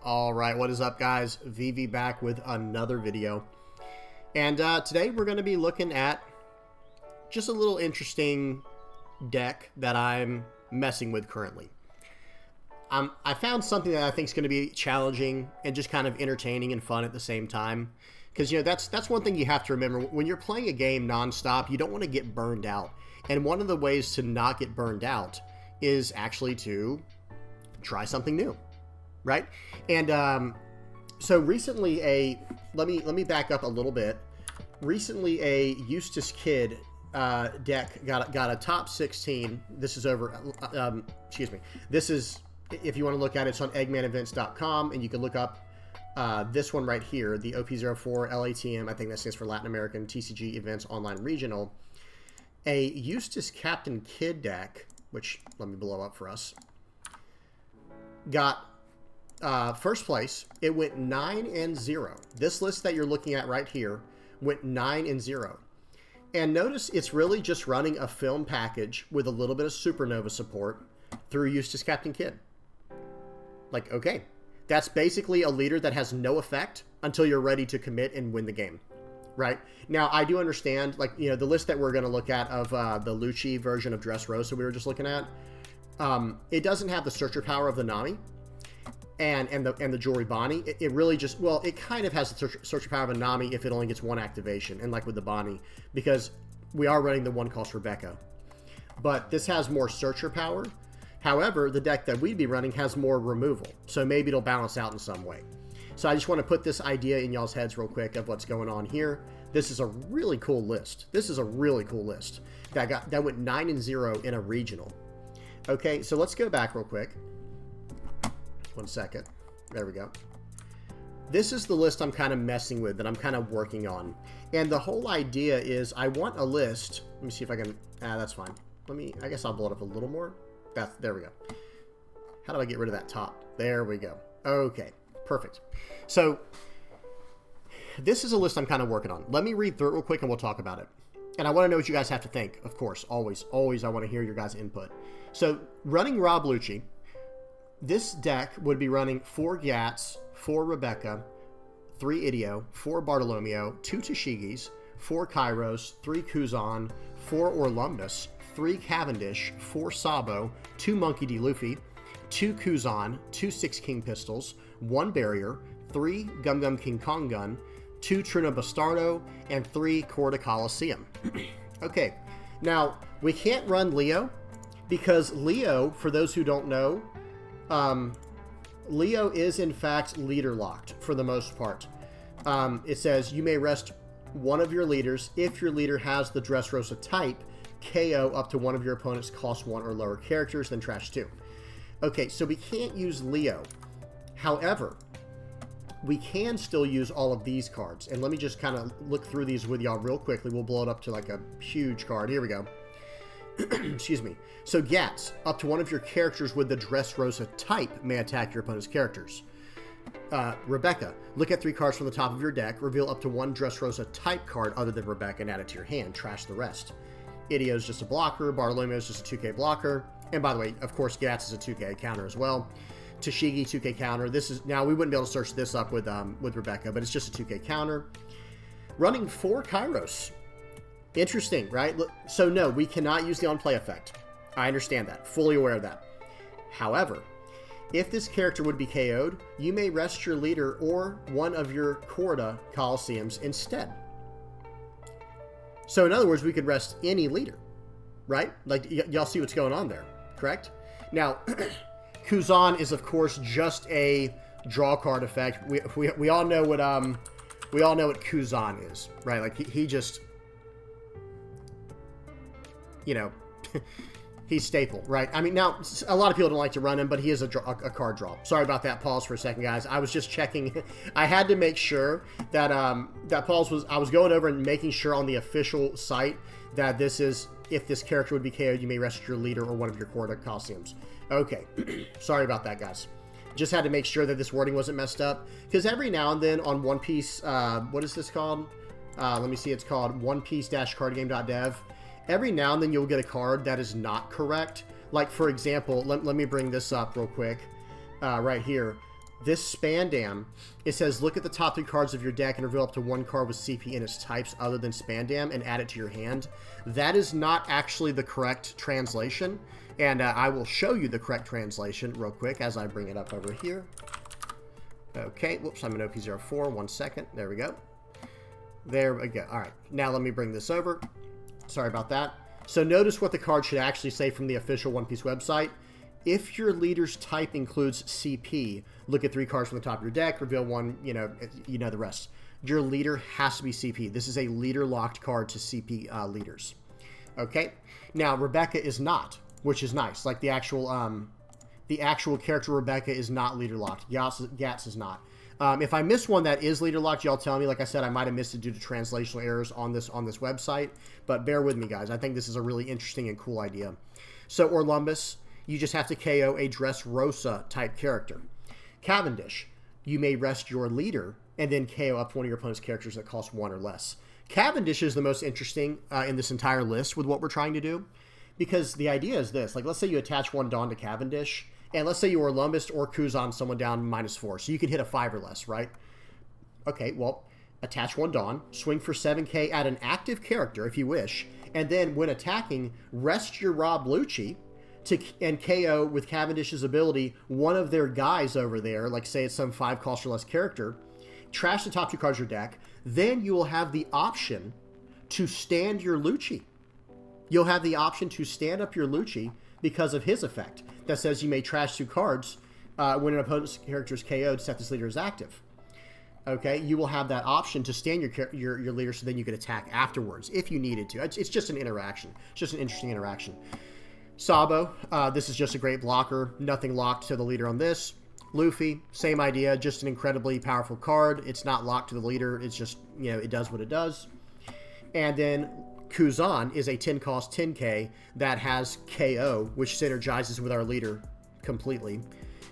All right, what is up, guys? VV back with another video. And today we're going to be looking at just a little interesting deck that I'm messing with currently. I found something that I think is going to be challenging and just kind of entertaining and fun at the same time. Because, you know, that's one thing you have to remember. When you're playing a game nonstop, you don't want to get burned out. And one of the ways to not get burned out is actually to try something new, right? And so recently let me back up a little bit. Recently, a Eustace Kid deck got a top 16. This is over. Excuse me. This is, if you want to look at it, it's on eggmanevents.com, and you can look up this one right here, the OP04 LATM. I think that stands for Latin American TCG Events Online Regional. A Eustace Captain Kid deck, which let me blow up for us, got first place. It went 9-0. This list that you're looking at right here went 9-0. And notice it's really just running a film package with a little bit of Supernova support through Eustace Captain Kid. Like, okay, that's basically a leader that has no effect until you're ready to commit and win the game, right? Now, I do understand, like, you know, the list that we're going to look at of the Lucci version of Dress Rosa we were just looking at, it doesn't have the searcher power of the Nami and the Jewelry Bonnie. It really just, well, it kind of has the searcher power of a Nami if it only gets one activation, and like with the Bonnie, because we are running the one cost Rebecca. But this has more searcher power. However, the deck that we'd be running has more removal, so maybe it'll balance out in some way. So I just want to put this idea in y'all's heads real quick of what's going on here. This is a really cool list. This is a really cool list that went 9-0 in a regional. Okay, so let's go back real quick. 1 second. There we go. This is the list I'm kind of messing with, that I'm kind of working on. And the whole idea is I want a list. Let me see if I can. That's fine. I guess I'll blow it up a little more. There we go. How do I get rid of that top? There we go. Okay, perfect. So this is a list I'm kind of working on. Let me read through it real quick and we'll talk about it. And I want to know what you guys have to think, of course. Always I want to hear your guys' input. So running Rob Lucci, this deck would be running 4 Gats, 4 Rebecca, 3 Idio, 4 Bartolomeo, 2 Tashigis, 4 Kairos, 3 Kuzan, 4 Orlumbus, 3 Cavendish, 4 Sabo, 2 Monkey D. Luffy, 2 Kuzan, 2 Six King Pistols, 1 Barrier, 3 Gum Gum King Kong Gun, 2 Trina Bastardo, and 3 Corda Coliseum. Okay, now we can't run Leo because Leo, for those who don't know, Leo is in fact leader locked for the most part. It says you may rest one of your leaders if your leader has the Dressrosa type, KO up to one of your opponent's cost 1 or lower characters, then trash 2. Okay, so we can't use Leo. However, we can still use all of these cards. And let me just kind of look through these with y'all real quickly. We'll blow it up to like a huge card. Here we go. Excuse me. So Gats, up to one of your characters with the Dressrosa type may attack your opponent's characters. Rebecca, look at 3 cards from the top of your deck, reveal up to 1 Dressrosa type card other than Rebecca and add it to your hand. Trash the rest. Idio is just a blocker. Bartolomeo is just a 2K blocker. And by the way, of course, Gats is a 2K counter as well. Tashigi, 2K counter. This is, now we wouldn't be able to search this up with Rebecca, but it's just a 2K counter. Running 4 Kairos. Interesting, right? So no, we cannot use the on-play effect. I understand that. Fully aware of that. However, if this character would be KO'd, you may rest your leader or one of your Corda Coliseums instead. So in other words, we could rest any leader, right? Like, y'all see what's going on there, correct? Now, Kuzan is, of course, just a draw card effect. We all know what Kuzan is, right? Like, he just, you know, he's staple, right? I mean, now, a lot of people don't like to run him, but he is a card draw. Sorry about that. Pause for a second, guys. I was just checking. I had to make sure that that pause was, I was going over and making sure on the official site that this is, if this character would be KO'd, you may rest your leader or one of your Corda Coliseums. Okay. Sorry about that, guys. Just had to make sure that this wording wasn't messed up. Because every now and then on One Piece, what is this called? Let me see. It's called onepiece-cardgame.dev. Every now and then you'll get a card that is not correct. Like, for example, let me bring this up real quick. Right here. This Spandam, it says, look at the top 3 cards of your deck and reveal up to 1 card with CP in its types other than Spandam and add it to your hand. That is not actually the correct translation, and I will show you the correct translation real quick as I bring it up over here. Okay, whoops, I'm in OP04, 1 second. There we go. There we go. All right, now let me bring this over. Sorry about that. So notice what the card should actually say from the official One Piece website. If your leader's type includes CP, look at 3 cards from the top of your deck, reveal 1, you know the rest. Your leader has to be CP. This is a leader-locked card to CP leaders. Okay? Now, Rebecca is not, which is nice. Like, the actual character Rebecca is not leader-locked. Gats is not. If I miss one that is leader-locked, y'all tell me. Like I said, I might have missed it due to translational errors on this website. But bear with me, guys. I think this is a really interesting and cool idea. So, Orlumbus, you just have to KO a Rosa type character. Cavendish, you may rest your leader and then KO up to one of your opponent's characters that cost 1 or less. Cavendish is the most interesting in this entire list with what we're trying to do, because the idea is this. Like, let's say you attach 1 Dawn to Cavendish, and let's say you Orlumbus or Kuzan someone down -4, so you can hit a 5 or less, right? Okay, well, attach 1 Dawn, swing for 7k at an active character if you wish, and then when attacking, rest your Rob Lucci and KO with Cavendish's ability one of their guys over there, like say it's some 5 cost or less character, trash the top 2 cards of your deck, then you will have the option to stand your Lucci. You'll have the option to stand up your Lucci because of his effect that says you may trash 2 cards when an opponent's character is KO'd, set this leader is active. Okay, you will have that option to stand your leader, so then you could attack afterwards if you needed to. It's just an interaction. It's just an interesting interaction. Sabo, this is just a great blocker. Nothing locked to the leader on this. Luffy, same idea, just an incredibly powerful card. It's not locked to the leader. It's just, you know, it does what it does. And then Kuzan is a 10 cost 10k that has KO, which synergizes with our leader completely.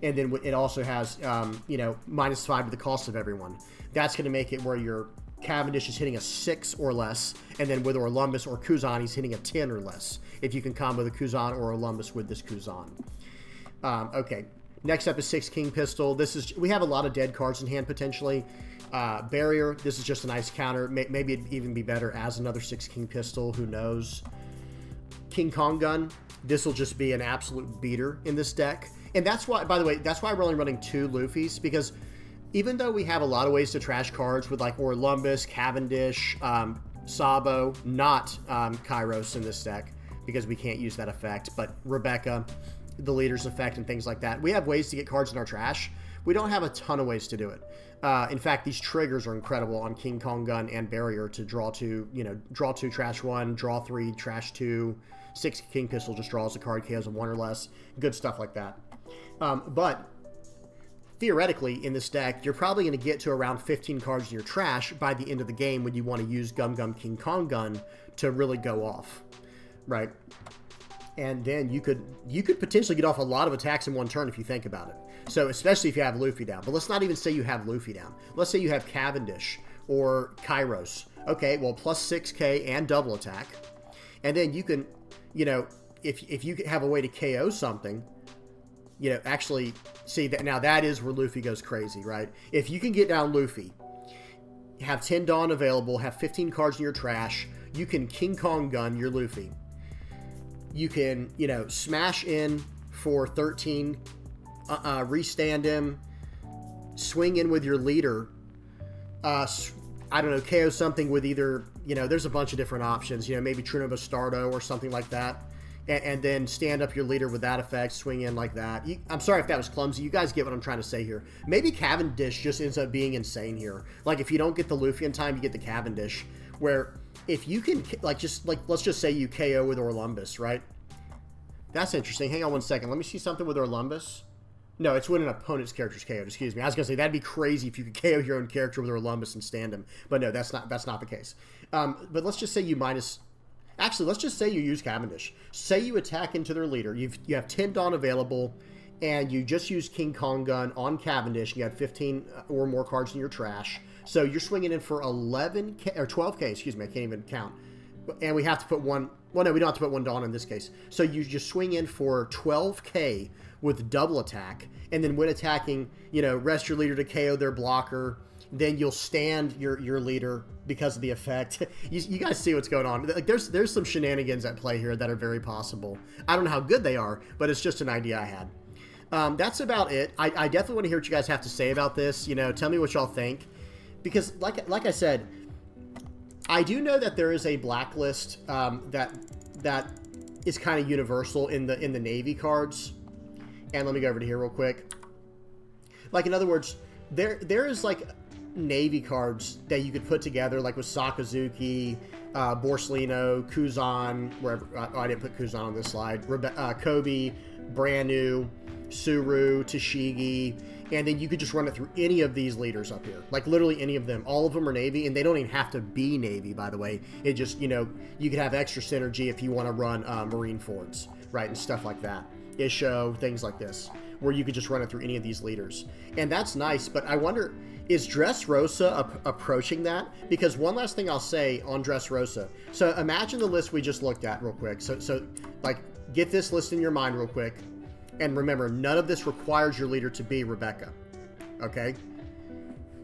And then it also has, you know, -5 to the cost of everyone. That's going to make it where your Cavendish is hitting a 6 or less, and then with Orlumbus or Kuzan, he's hitting a 10 or less, if you can combo the Kuzan or Orlumbus with this Kuzan. Okay, next up is 6 King Pistol. We have a lot of dead cards in hand, potentially. Barrier, this is just a nice counter. Maybe it'd even be better as another 6 King Pistol, who knows. King Kong Gun, this will just be an absolute beater in this deck. And that's why, by the way, that's why we're only running 2 Luffys, because even though we have a lot of ways to trash cards with like Orlumbus, Cavendish, Sabo, not Kairos in this deck, because we can't use that effect, but Rebecca, the leader's effect, and things like that. We have ways to get cards in our trash. We don't have a ton of ways to do it. In fact, these triggers are incredible on King Kong Gun and Barrier to draw 2, you know, draw 2, trash 1, draw 3, trash 2, 6 King Pistol just draws a card, KOs of 1 or less. Good stuff like that. But theoretically, in this deck, you're probably going to get to around 15 cards in your trash by the end of the game when you want to use Gum Gum King Kong Gun to really go off, right? And then you could potentially get off a lot of attacks in one turn if you think about it. So especially if you have Luffy down. But let's not even say you have Luffy down. Let's say you have Cavendish or Kairos. Okay, well, plus 6k and double attack. And then you can, you know, if you have a way to KO something, you know, actually, see, that now that is where Luffy goes crazy, right? If you can get down Luffy, have 10 Dawn available, have 15 cards in your trash, you can King Kong Gun your Luffy. You can, you know, smash in for 13, restand him, swing in with your leader, I don't know, KO something with either, you know, there's a bunch of different options, you know, maybe Truno Bastardo or something like that. And then stand up your leader with that effect, swing in like that. I'm sorry if that was clumsy. You guys get what I'm trying to say here. Maybe Cavendish just ends up being insane here. Like, if you don't get the Luffy in time, you get the Cavendish. Where, if you can, let's just say you KO with Orlumbus, right? That's interesting. Hang on 1 second. Let me see something with Orlumbus. No, it's when an opponent's character's KO'd. Excuse me. I was going to say, that'd be crazy if you could KO your own character with Orlumbus and stand him. But no, that's not the case. But let's just say you minus... Actually, let's just say you use Cavendish. Say you attack into their leader. You have 10 Dawn available, and you just use King Kong Gun on Cavendish. You have 15 or more cards in your trash. So you're swinging in for 11K, or 12K, excuse me, I can't even count. And we have to put one... Well, no, we don't have to put 1 Dawn in this case. So you just swing in for 12K with double attack, and then when attacking, you know, rest your leader to KO their blocker. Then you'll stand your leader because of the effect. You guys see what's going on. Like there's some shenanigans at play here that are very possible. I don't know how good they are, but it's just an idea I had. That's about it. I definitely want to hear what you guys have to say about this. You know, tell me what y'all think, because like I said, I do know that there is a blacklist that is kind of universal in the Navy cards. And let me go over to here real quick. Like, in other words, there is like Navy cards that you could put together, like with Sakazuki, Borsellino, Kuzan, wherever. Oh, I didn't put Kuzan on this slide. Kobe, brand new, Suru, Tashigi, and then you could just run it through any of these leaders up here. Like literally any of them. All of them are Navy, and they don't even have to be Navy, by the way. It just, you know, you could have extra synergy if you want to run Marine Fords, right, and stuff like that. Isho, things like this, where you could just run it through any of these leaders. And that's nice, but I wonder, is Dressrosa approaching that? Because one last thing I'll say on Dressrosa. So imagine the list we just looked at real quick. So like, get this list in your mind real quick. And remember, none of this requires your leader to be Rebecca. Okay?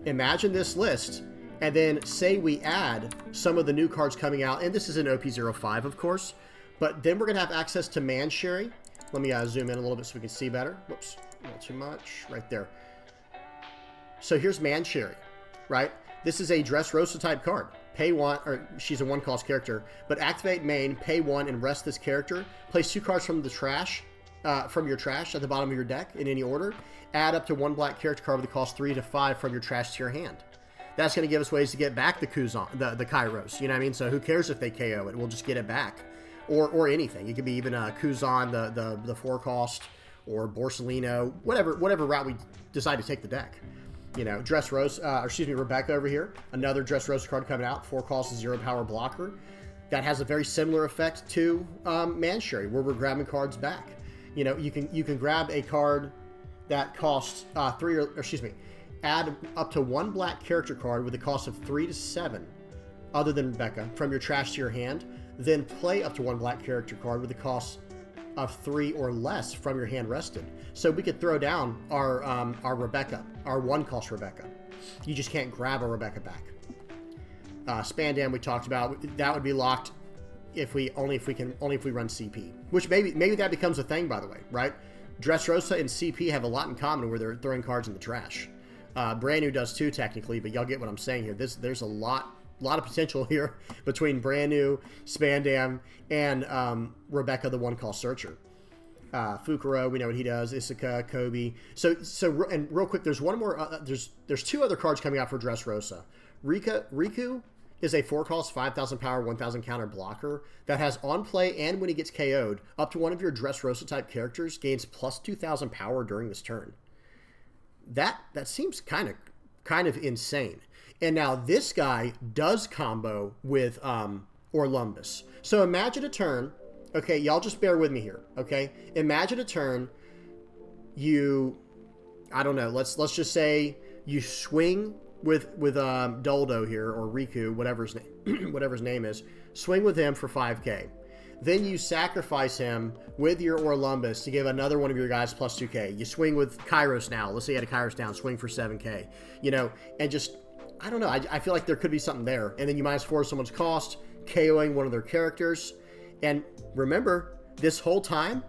Imagine this list, and then say we add some of the new cards coming out, and this is an OP05, of course, but then we're going to have access to Man-Sherry. Let me zoom in a little bit so we can see better. Whoops, not too much. Right there. So here's Man-Sherry, right? This is a Dressrosa type card. Pay 1, or she's a 1-cost character, but activate main, pay 1, and rest this character. Place 2 cards from the trash, from your trash at the bottom of your deck in any order. Add up to 1 black character card with a cost 3 to 5 from your trash to your hand. That's going to give us ways to get back the Kuzan, the Kairos. You know what I mean? So who cares if they KO it? We'll just get it back. Or anything. It could be even Kuzan, the 4-cost, or Borsellino, whatever route we decide to take the deck. You know, Rebecca over here, another Dressrosa card coming out, 4-cost, 0-power blocker. That has a very similar effect to Man-Sherry, where we're grabbing cards back. You know, you can grab a card that costs add up to 1 black character card with a cost of 3 to 7, other than Rebecca, from your trash to your hand. Then play up to 1 black character card with a cost of 3 or less from your hand rested. So we could throw down our Rebecca, our 1-cost Rebecca. You just can't grab a Rebecca back. Spandam we talked about, that would be locked only if we run CP, which maybe that becomes a thing, by the way, right? Dressrosa and CP have a lot in common where they're throwing cards in the trash. Brand New does too, technically, but y'all get what I'm saying here. There's a lot of potential here between Brand New, Spandam, and Rebecca, the 1-cost searcher. Fukuro, we know what he does. Isuka, Kobe. So and real quick, there's one more. There's 2 other cards coming out for Dressrosa. Riku is a 4-cost, 5,000 power, 1,000 counter blocker that has on play and when he gets KO'd, up to one of your Dressrosa type characters gains plus 2,000 power during this turn. That seems kind of insane. And now this guy does combo with Orlumbus. So imagine a turn. Okay, y'all just bear with me here. Okay, imagine a turn. I don't know. Let's just say you swing with Doldo here, or Riku, whatever his name is. Swing with him for 5k. Then you sacrifice him with your Orlumbus to give another one of your guys plus 2k. You swing with Kairos now. Let's say you had a Kairos down. Swing for 7k. You know, and just, I don't know. I feel like there could be something there. And then you -4 someone's cost, KOing one of their characters. And remember, this whole time,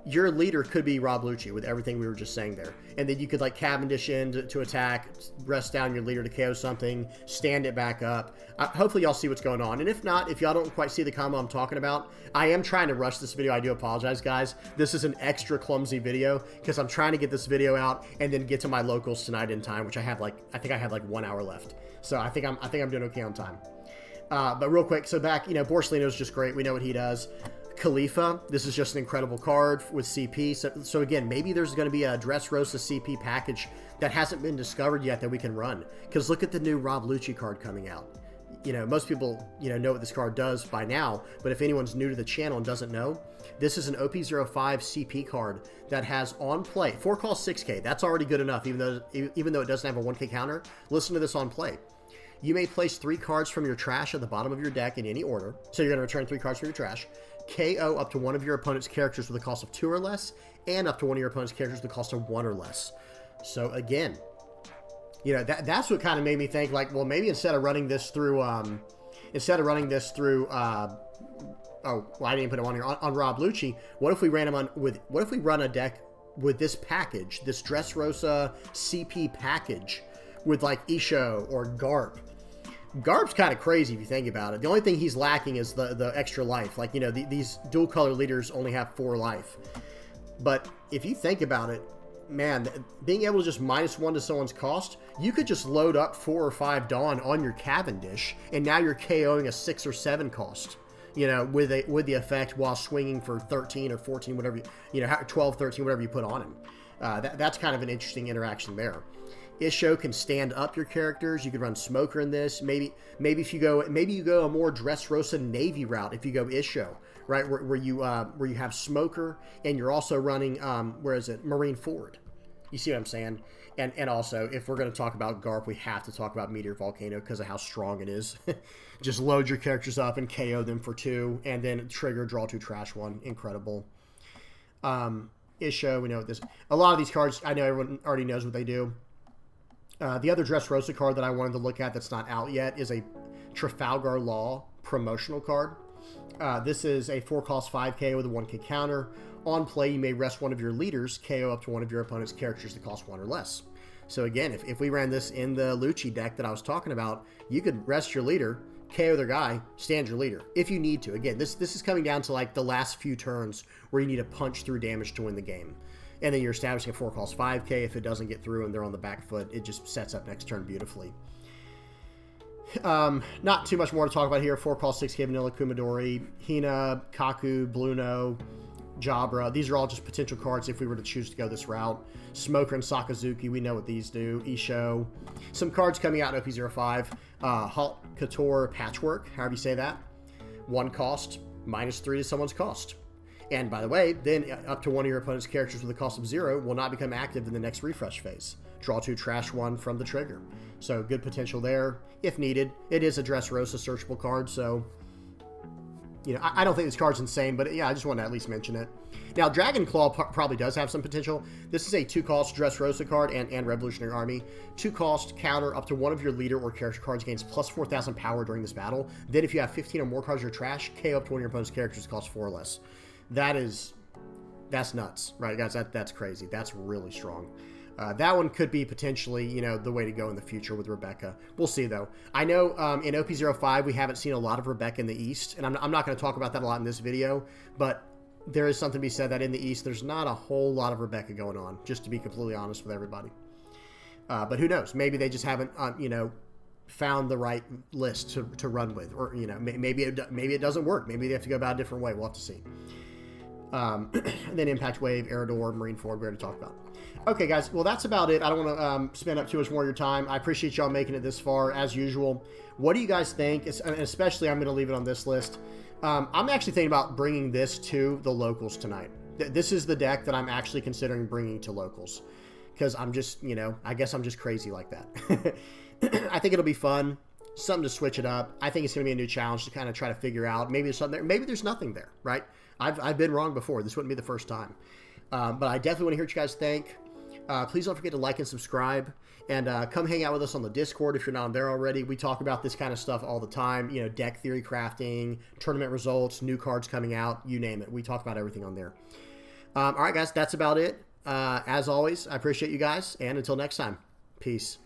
your leader could be Rob Lucci with everything we were just saying there. And then you could like Cavendish in to attack, rest down your leader to KO something, stand it back up. Hopefully y'all see what's going on. And if not, if y'all don't quite see the combo I'm talking about, I am trying to rush this video. I do apologize, guys. This is an extra clumsy video because I'm trying to get this video out and then get to my locals tonight in time, which I think I have like 1 hour left. So I think I'm doing okay on time. But real quick, so back, you know, Borsellino is just great. We know what he does. Khalifa, this is just an incredible card with CP. So again, maybe there's going to be a Dressrosa CP package that hasn't been discovered yet that we can run. Because look at the new Rob Lucci card coming out. You know, most people, know what this card does by now. But if anyone's new to the channel and doesn't know, this is an OP05 CP card that has on play 4-cost 6k. That's already good enough, even though it doesn't have a 1k counter. Listen to this on play. You may place 3 cards from your trash at the bottom of your deck in any order. So you're going to return 3 cards from your trash. KO up to one of your opponent's characters with a cost of 2 or less. and up to one of your opponent's characters with the cost of 1 or less. So again, you know, that's what kind of made me think, like, well, maybe instead of running this through, oh, well, I didn't put him on here, on Rob Lucci. What if we ran him on with, what if we run a deck with this package, this Dressrosa CP package with like Isho or Garp? Garp's kind of crazy if you think about it. The only thing he's lacking is the extra life. Like, you know, these dual color leaders only have 4 life. But if you think about it, man, being able to just -1 to someone's cost, you could just load up 4 or 5 Dawn on your Cavendish, and now you're KOing a 6 or 7 cost. You know, with the effect while swinging for 13 or 14, whatever, you know, 12, 13, whatever you put on him. That's kind of an interesting interaction there. Isho can stand up your characters. You could run Smoker in this. Maybe you go a more Dressrosa Navy route if you go Isho, right? Where you have Smoker and you're also running Marine Forward. You see what I'm saying? And also, if we're going to talk about Garp, we have to talk about Meteor Volcano because of how strong it is. Just load your characters up and KO them for 2, and then trigger, draw 2, trash 1. Incredible. Isho, we know what this. A lot of these cards, I know everyone already knows what they do. The other Dressrosa card that I wanted to look at that's not out yet is a Trafalgar Law promotional card. This is a 4-cost 5K with a 1K counter. On play, you may rest one of your leaders, KO up to one of your opponent's characters that cost 1 or less. So again, if we ran this in the Lucci deck that I was talking about, you could rest your leader, KO their guy, stand your leader, if you need to. Again, this is coming down to like the last few turns where you need to punch through damage to win the game. And then you're establishing a 4-cost 5K. If it doesn't get through and they're on the back foot, it just sets up next turn beautifully. Not too much more to talk about here. 4-cost 6K vanilla Kumadori, Hina, Kaku, Bluno, Jabra. These are all just potential cards if we were to choose to go this route. Smoker and Sakazuki, we know what these do. Isho. Some cards coming out in OP05. Halt Couture Patchwork, however you say that. 1 cost, -3 to someone's cost. And by the way, then up to one of your opponent's characters with a cost of 0 will not become active in the next refresh phase. Draw 2, trash 1 from the trigger. So good potential there if needed. It is a Dressrosa searchable card, so you know, I don't think this card's insane, but yeah, I just want to at least mention it. Now, Dragon Claw probably does have some potential. This is a 2-cost Dressrosa card and Revolutionary Army. 2-cost counter up to one of your leader or character cards gains plus 4,000 power during this battle. Then if you have 15 or more cards in your trash, KO up to one of your opponent's characters cost 4 or less. That's nuts, right, guys? That's crazy. That's really strong. That one could be potentially, you know, the way to go in the future with Rebecca. We'll see, though. I know in OP05 we haven't seen a lot of Rebecca in the East, and I'm not going to talk about that a lot in this video, but there is something to be said that in the East there's not a whole lot of Rebecca going on, just to be completely honest with everybody. But who knows? Maybe they just haven't, you know, found the right list to run with, or, you know, maybe it doesn't work. Maybe they have to go about a different way. We'll have to see. And then Impact Wave, Eridor, Marine Forward, we already talked about. Okay, guys, well, that's about it. I don't want to spend up too much more of your time. I appreciate y'all making it this far, as usual. What do you guys think? Especially, I'm going to leave it on this list. I'm actually thinking about bringing this to the locals tonight. This is the deck that I'm actually considering bringing to locals. Because I'm just, you know, I guess I'm just crazy like that. I think it'll be fun. Something to switch it up. I think it's going to be a new challenge to kind of try to figure out. Maybe there's something there. Maybe there's nothing there, right? I've been wrong before. This wouldn't be the first time. But I definitely want to hear what you guys think. Please don't forget to like and subscribe. And come hang out with us on the Discord if you're not on there already. We talk about this kind of stuff all the time. You know, deck theory crafting, tournament results, new cards coming out, you name it. We talk about everything on there. All right, guys, that's about it. As always, I appreciate you guys. And until next time, peace.